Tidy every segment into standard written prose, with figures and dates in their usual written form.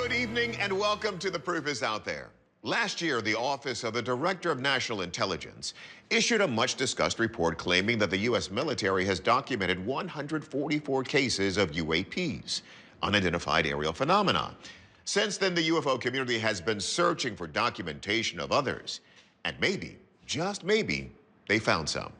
Good evening and welcome to The Proof Is Out There. Last year, the Office of the Director of National Intelligence issued a much-discussed report claiming that the U.S. military has documented 144 cases of UAPs, unidentified aerial phenomena. Since then, the UFO community has been searching for documentation of others. And maybe, just maybe, they found some.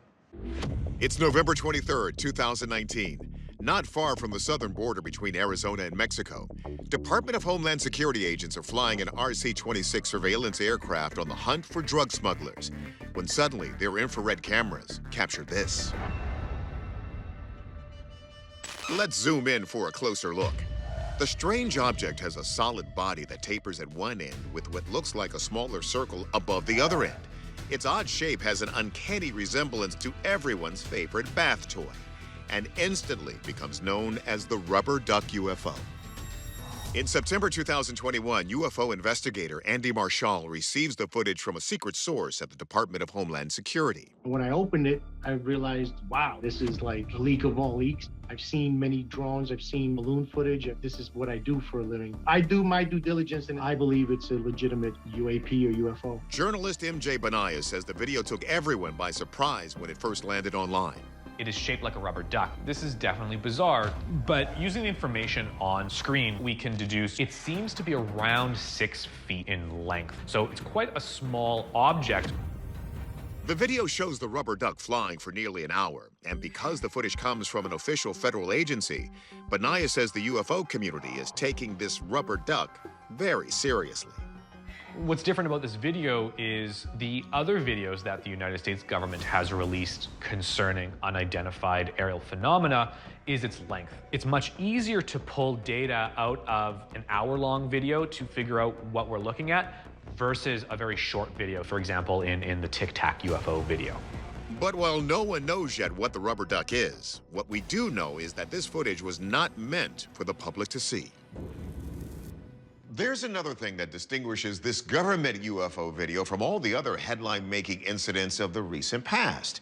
It's November 23rd, 2019. Not far from the southern border between Arizona and Mexico, Department of Homeland Security agents are flying an RC-26 surveillance aircraft on the hunt for drug smugglers, when suddenly their infrared cameras capture this. Let's zoom in for a closer look. The strange object has a solid body that tapers at one end with what looks like a smaller circle above the other end. Its odd shape has an uncanny resemblance to everyone's favorite bath toy, and instantly becomes known as the rubber duck UFO. In September 2021, UFO investigator Andy Marshall receives the footage from a secret source at the Department of Homeland Security. When I opened it, I realized, wow, this is like a leak of all leaks. I've seen many drones, I've seen balloon footage. This is what I do for a living. I do my due diligence, and I believe it's a legitimate UAP or UFO. Journalist MJ Benaya says the video took everyone by surprise when it first landed online. It is shaped like a rubber duck. This is definitely bizarre, but using the information on screen, we can deduce it seems to be around 6 feet in length. So it's quite a small object. The video shows the rubber duck flying for nearly an hour, and because the footage comes from an official federal agency, Benaya says the UFO community is taking this rubber duck very seriously. What's different about this video is the other videos that the United States government has released concerning unidentified aerial phenomena is its length. It's much easier to pull data out of an hour-long video to figure out what we're looking at versus a very short video, for example, in the Tic Tac UFO video. But while no one knows yet what the rubber duck is, what we do know is that this footage was not meant for the public to see. There's another thing that distinguishes this government UFO video from all the other headline-making incidents of the recent past.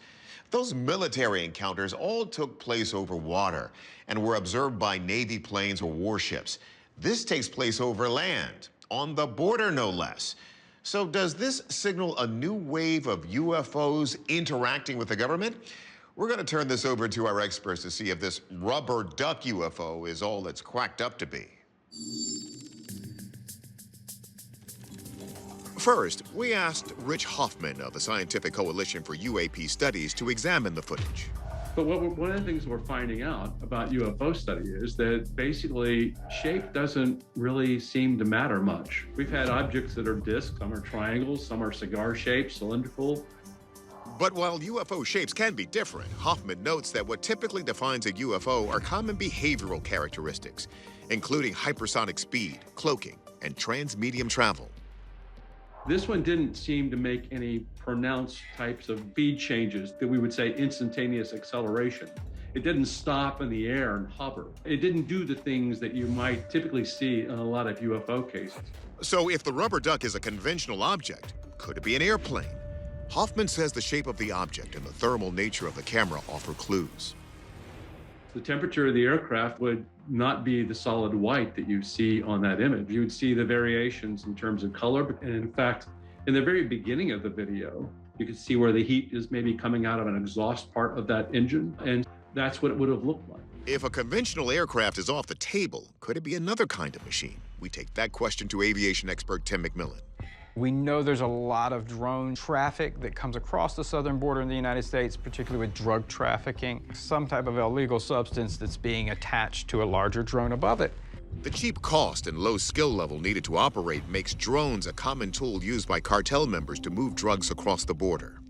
Those military encounters all took place over water and were observed by Navy planes or warships. This takes place over land, on the border no less. So does this signal a new wave of UFOs interacting with the government? We're going to turn this over to our experts to see if this rubber duck UFO is all it's quacked up to be. First, we asked Rich Hoffman of the Scientific Coalition for UAP Studies to examine the footage. But one of the things we're finding out about UFO study is that basically shape doesn't really seem to matter much. We've had objects that are discs, some are triangles, some are cigar shaped, cylindrical. But while UFO shapes can be different, Hoffman notes that what typically defines a UFO are common behavioral characteristics, including hypersonic speed, cloaking, and transmedium travel. This one didn't seem to make any pronounced types of speed changes that we would say instantaneous acceleration. It didn't stop in the air and hover. It didn't do the things that you might typically see in a lot of UFO cases. So if the rubber duck is a conventional object, could it be an airplane? Hoffman says the shape of the object and the thermal nature of the camera offer clues. The temperature of the aircraft would not be the solid white that you see on that image. You would see the variations in terms of color. And in fact, in the very beginning of the video, you could see where the heat is maybe coming out of an exhaust part of that engine. And that's what it would have looked like. If a conventional aircraft is off the table, could it be another kind of machine? We take that question to aviation expert Tim McMillan. We know there's a lot of drone traffic that comes across the southern border in the United States, particularly with drug trafficking, some type of illegal substance that's being attached to a larger drone above it. The cheap cost and low skill level needed to operate makes drones a common tool used by cartel members to move drugs across the border.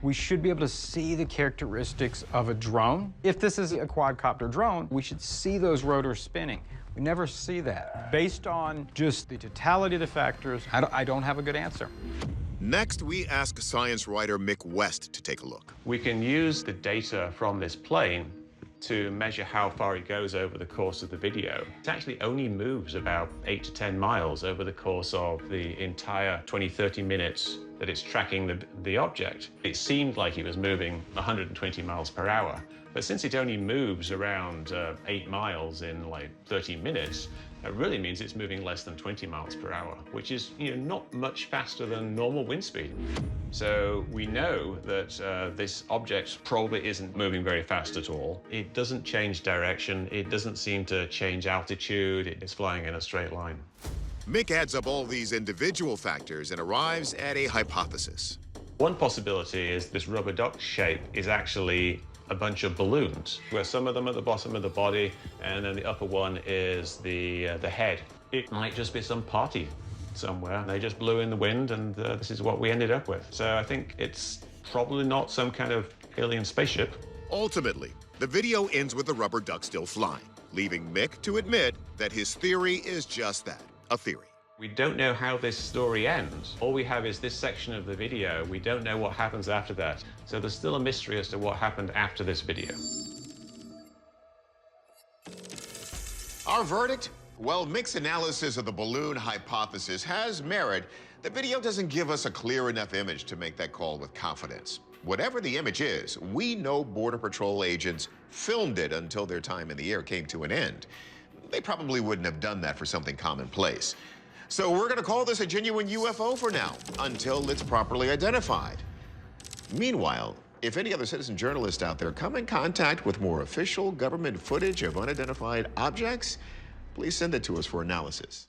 We should be able to see the characteristics of a drone. If this is a quadcopter drone, we should see those rotors spinning. We never see that. Based on just the totality of the factors, I don't have a good answer. Next, we ask science writer Mick West to take a look. We can use the data from this plane to measure how far it goes over the course of the video. It actually only moves about 8 to 10 miles over the course of the entire 20, 30 minutes that it's tracking the object. It seemed like it was moving 120 miles per hour, but since it only moves around 8 miles in like 30 minutes, It really means it's moving less than 20 miles per hour, which is not much faster than normal wind speed. So we know that this object probably isn't moving very fast at all. It doesn't change direction. It doesn't seem to change altitude. It's flying in a straight line. Mick adds up all these individual factors and arrives at a hypothesis. One possibility is this rubber duck shape is actually a bunch of balloons, where some of them are at the bottom of the body, and then the upper one is the head. It might just be some party somewhere. They just blew in the wind, and this is what we ended up with. So I think it's probably not some kind of alien spaceship. Ultimately, the video ends with the rubber duck still flying, leaving Mick to admit that his theory is just that, a theory. We don't know how this story ends. All we have is this section of the video. We don't know what happens after that. So there's still a mystery as to what happened after this video. Our verdict? Well, Mick's analysis of the balloon hypothesis has merit. The video doesn't give us a clear enough image to make that call with confidence. Whatever the image is, we know Border Patrol agents filmed it until their time in the air came to an end. They probably wouldn't have done that for something commonplace. So we're going to call this a genuine UFO for now, until it's properly identified. Meanwhile, if any other citizen journalists out there come in contact with more official government footage of unidentified objects, please send it to us for analysis.